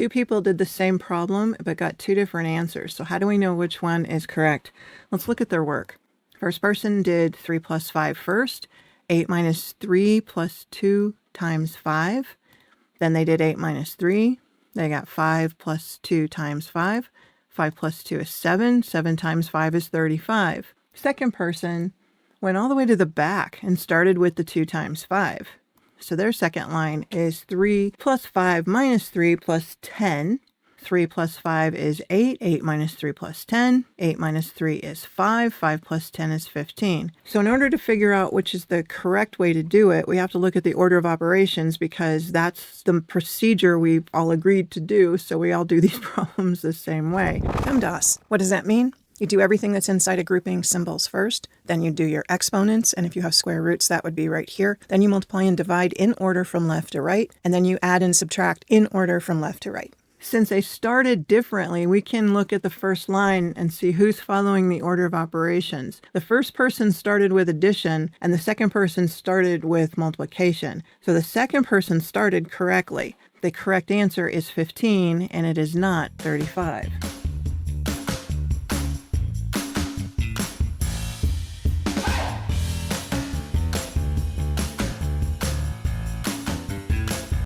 Two people did the same problem but got two different answers. So how do we know which one is correct? Let's look at their work. First person did 3 plus 5 first. 8 minus 3 plus 2 times 5. Then they did 8 minus 3. They got 5 plus 2 times 5. 5 plus 2 is 7. 7 times 5 is 35. Second person went all the way to the back and started with the 2 times 5. So their second line is 3 plus 5 minus 3 plus 10. 3 plus 5 is 8. 8 minus 3 plus 10. 8 minus 3 is 5. 5 plus 10 is 15. So in order to figure out which is the correct way to do it, we have to look at the order of operations because that's the procedure we've all agreed to do. So we all do these problems the same way. PEMDAS. What does that mean? You do everything that's inside a grouping symbols first, then you do your exponents, and if you have square roots, that would be right here. Then you multiply and divide in order from left to right, and then you add and subtract in order from left to right. Since they started differently, we can look at the first line and see who's following the order of operations. The first person started with addition, and the second person started with multiplication. So the second person started correctly. The correct answer is 15, and it is not 35.